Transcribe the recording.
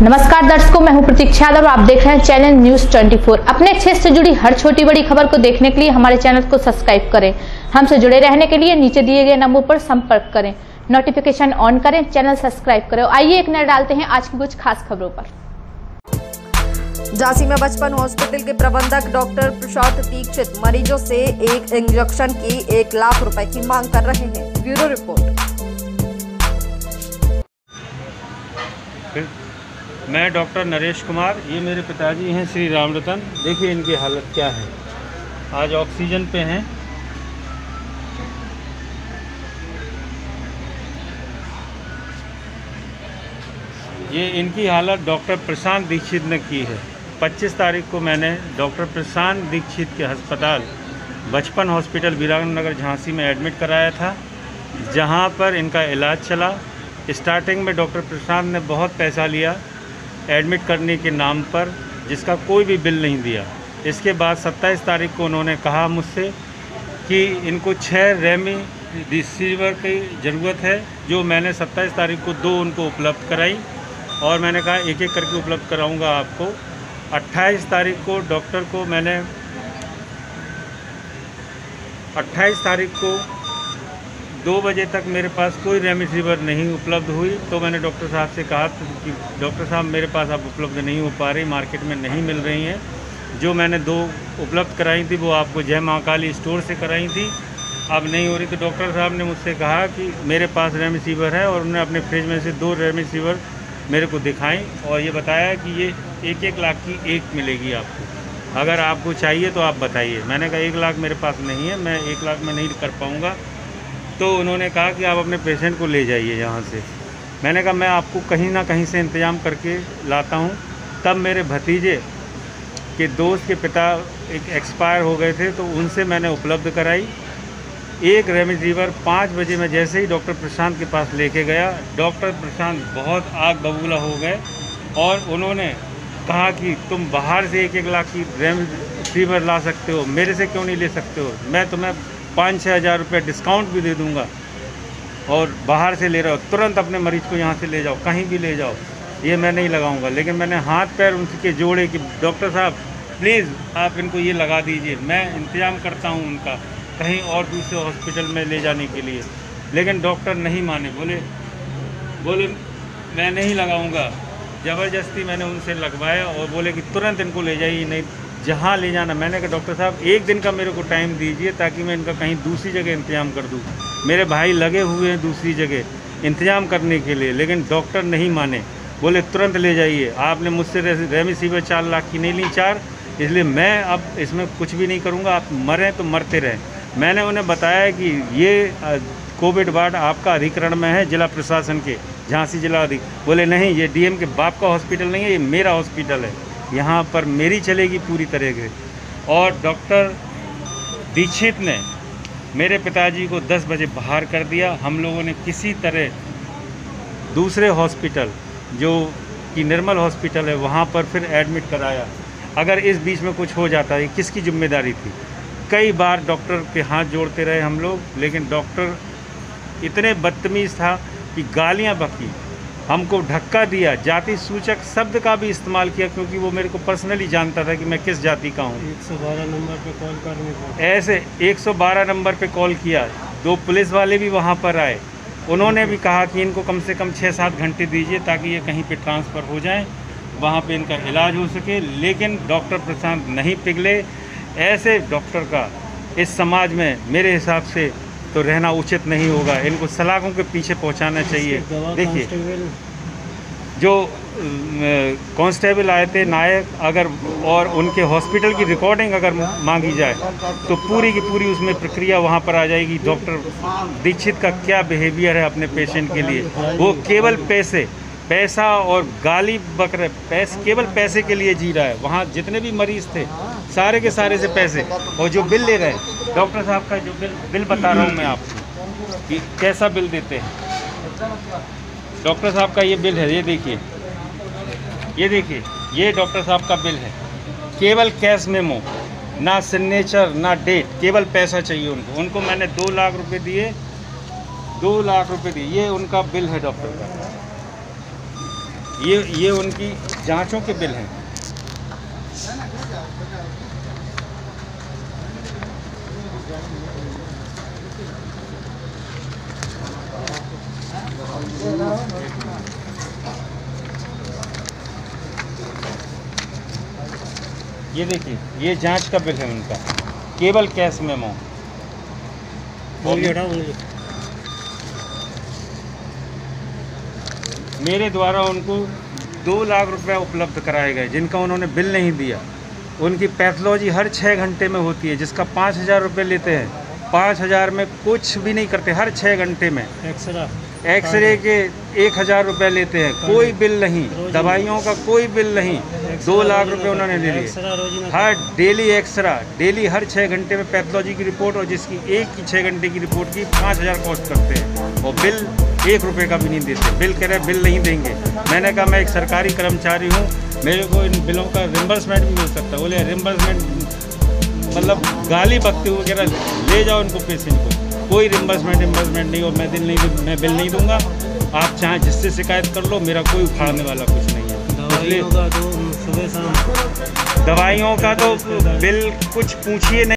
नमस्कार दर्शकों, मैं हूं प्रतीक्षा और आप देख रहे हैं चैनल न्यूज 24। अपने क्षेत्र से जुड़ी हर छोटी बड़ी खबर को देखने के लिए हमारे चैनल को सब्सक्राइब करें। हमसे जुड़े रहने के लिए नीचे दिए गए नंबर पर संपर्क करें, नोटिफिकेशन ऑन करें, चैनल सब्सक्राइब करें। आइए एक नजर डालते हैं आज की कुछ खास खबरों पर। झांसी में बचपन हॉस्पिटल के प्रबंधक डॉक्टर प्रशांत दीक्षित मरीजों से एक इंजेक्शन की 1 लाख रुपए की मांग कर रहे हैं। Bureau report. मैं डॉक्टर नरेश कुमार, ये मेरे पिताजी हैं श्री राम रतन। देखिए इनकी हालत क्या है, आज ऑक्सीजन पे हैं। ये इनकी हालत डॉक्टर प्रशांत दीक्षित ने की है। 25 तारीख को मैंने डॉक्टर प्रशांत दीक्षित के अस्पताल बचपन हॉस्पिटल वीरानगर झांसी में एडमिट कराया था, जहां पर इनका इलाज चला। स्टार्टिंग में डॉक्टर प्रशांत ने बहुत पैसा लिया एडमिट करने के नाम पर, जिसका कोई भी बिल नहीं दिया। इसके बाद 27 तारीख को उन्होंने कहा मुझसे कि इनको 6 रेमडेसिविर की ज़रूरत है, जो मैंने 27 तारीख को 2 उनको उपलब्ध कराई और मैंने कहा एक एक करके उपलब्ध कराऊंगा आपको। 28 तारीख को डॉक्टर को मैंने 28 तारीख को 2 बजे तक मेरे पास कोई रेमडेसिविर नहीं उपलब्ध हुई, तो मैंने डॉक्टर साहब से कहा कि डॉक्टर साहब मेरे पास अब उपलब्ध नहीं हो पा रही, मार्केट में नहीं मिल रही हैं। जो मैंने 2 उपलब्ध कराई थी वो आपको जय महाकाली स्टोर से कराई थी, अब नहीं हो रही। तो डॉक्टर साहब ने मुझसे कहा कि मेरे पास रेमडेसिविर है और उन्होंने अपने फ्रिज में से 2 रेमडेसिविर मेरे को दिखाई और ये बताया कि ये 1-1 लाख की एक मिलेगी आपको, अगर आपको चाहिए तो आप बताइए। मैंने कहा 1 लाख मेरे पास नहीं है, मैं 1 लाख में नहीं कर पाऊँगा। तो उन्होंने कहा कि आप अपने पेशेंट को ले जाइए यहाँ से। मैंने कहा मैं आपको कहीं ना कहीं से इंतज़ाम करके लाता हूँ। तब मेरे भतीजे के दोस्त के पिता एक एक्सपायर हो गए थे, तो उनसे मैंने उपलब्ध कराई 1 रेमडेसिविर। 5 बजे मैं जैसे ही डॉक्टर प्रशांत के पास लेके गया, डॉक्टर प्रशांत बहुत आग बबूला हो गए और उन्होंने कहा कि तुम बाहर से 1-1 लाख की रेमडेसिविर ला सकते हो, मेरे से क्यों नहीं ले सकते हो? मैं तुम्हें 5-6 हज़ार रुपये डिस्काउंट भी दे दूंगा और बाहर से ले रहे हो, तुरंत अपने मरीज़ को यहाँ से ले जाओ, कहीं भी ले जाओ, ये मैं नहीं लगाऊंगा। लेकिन मैंने हाथ पैर उनके जोड़े कि डॉक्टर साहब प्लीज़ आप इनको ये लगा दीजिए, मैं इंतज़ाम करता हूँ उनका कहीं और दूसरे हॉस्पिटल में ले जाने के लिए। लेकिन डॉक्टर नहीं माने, बोले मैं नहीं लगाऊँगा। ज़बरदस्ती मैंने उनसे लगवाया और बोले कि तुरंत इनको ले जाइए, नहीं जहाँ ले जाना। मैंने कहा डॉक्टर साहब 1 दिन का मेरे को टाइम दीजिए ताकि मैं इनका कहीं दूसरी जगह इंतज़ाम कर दूँ। मेरे भाई लगे हुए हैं दूसरी जगह इंतज़ाम करने के लिए, लेकिन डॉक्टर नहीं माने, बोले तुरंत ले जाइए। आपने मुझसे रेमडेसिविर 4 लाख की नहीं ली 4, इसलिए मैं अब इसमें कुछ भी नहीं करूँगा, आप मरें तो मरते रहें। मैंने उन्हें बताया कि ये कोविड वार्ड आपका अधिकरण में है, जिला प्रशासन के झांसी जिला बोले नहीं, ये डीएम के बाप का हॉस्पिटल नहीं है, ये मेरा हॉस्पिटल है, यहाँ पर मेरी चलेगी पूरी तरह से। और डॉक्टर दीक्षित ने मेरे पिताजी को 10 बजे बाहर कर दिया। हम लोगों ने किसी तरह दूसरे हॉस्पिटल जो कि निर्मल हॉस्पिटल है वहाँ पर फिर एडमिट कराया। अगर इस बीच में कुछ हो जाता है किसकी जिम्मेदारी थी? कई बार डॉक्टर के हाथ जोड़ते रहे हम लोग, लेकिन डॉक्टर इतने बदतमीज़ था कि गालियाँ बकी, हमको धक्का दिया, जाति सूचक शब्द का भी इस्तेमाल किया, क्योंकि वो मेरे को पर्सनली जानता था कि मैं किस जाति का हूँ। 112 नंबर पे कॉल करने को ऐसे 112 नंबर पे कॉल किया। 2 पुलिस वाले भी वहाँ पर आए, उन्होंने भी कहा कि इनको कम से कम 6-7 घंटे दीजिए ताकि ये कहीं पे ट्रांसफ़र हो जाएं, वहाँ पे इनका इलाज हो सके। लेकिन डॉक्टर प्रशांत नहीं पिघले। ऐसे डॉक्टर का इस समाज में मेरे हिसाब से तो रहना उचित नहीं होगा, इनको सलाखों के पीछे पहुंचाना चाहिए। देखिए जो कांस्टेबल आए थे नायक, अगर और उनके हॉस्पिटल की रिकॉर्डिंग अगर मांगी जाए तो पूरी की पूरी उसमें प्रक्रिया वहां पर आ जाएगी। डॉक्टर दीक्षित का क्या बिहेवियर है अपने पेशेंट के लिए, वो केवल पैसा और गाली बक रहे, केवल पैसे के लिए जी रहा है। वहाँ जितने भी मरीज़ थे सारे के सारे से पैसे, और जो बिल ले रहे हैं डॉक्टर साहब का, जो बिल बता रहा हूँ मैं आपको कि कैसा बिल देते हैं। डॉक्टर साहब का ये बिल है, ये देखिए, ये डॉक्टर साहब का बिल है। केवल कैश मेमो, ना सिग्नेचर ना डेट, केवल पैसा चाहिए उनको मैंने 2 लाख रुपए दिए, 2 लाख रुपए दिए। ये उनका बिल है डॉक्टर का, ये उनकी जांचों के बिल हैं। ये देखिए, ये जांच का बिल है उनका, केवल कैश मेमो। मेरे द्वारा उनको 2 लाख रुपए उपलब्ध कराए गए, जिनका उन्होंने बिल नहीं दिया। उनकी पैथोलॉजी हर 6 घंटे में होती है, जिसका 5,000 रुपये लेते हैं। 5,000 में कुछ भी नहीं करते, हर 6 घंटे में। एक्सरे के 1,000 रुपये लेते हैं, कोई बिल नहीं। दवाइयों का कोई बिल नहीं। 2 लाख रुपए उन्होंने ले लिए। हर डेली एक्सरा, डेली हर 6 घंटे में पैथोलॉजी की रिपोर्ट, और जिसकी एक की 6 घंटे की रिपोर्ट की 5,000 कॉस्ट करते हैं, और बिल 1 रुपये का भी नहीं देते। बिल कह रहे बिल नहीं देंगे। मैंने कहा मैं एक सरकारी कर्मचारी हूँ, मेरे को इन बिलों का रिम्बर्समेंट भी मिल सकता है। बोले रिम्बर्समेंट मतलब गाली बकते वगैरह, ले जाओ इनको पेशेंट को। कोई रिम्बर्समेंट नहीं, और मैं मैं बिल नहीं दूंगा। आप चाहे जिससे शिकायत कर लो, मेरा कोई उखाड़ने वाला कुछ नहीं है। दवाइयों का तो सुबह शाम दवाइयों का तो बिल कुछ पूछिए नहीं।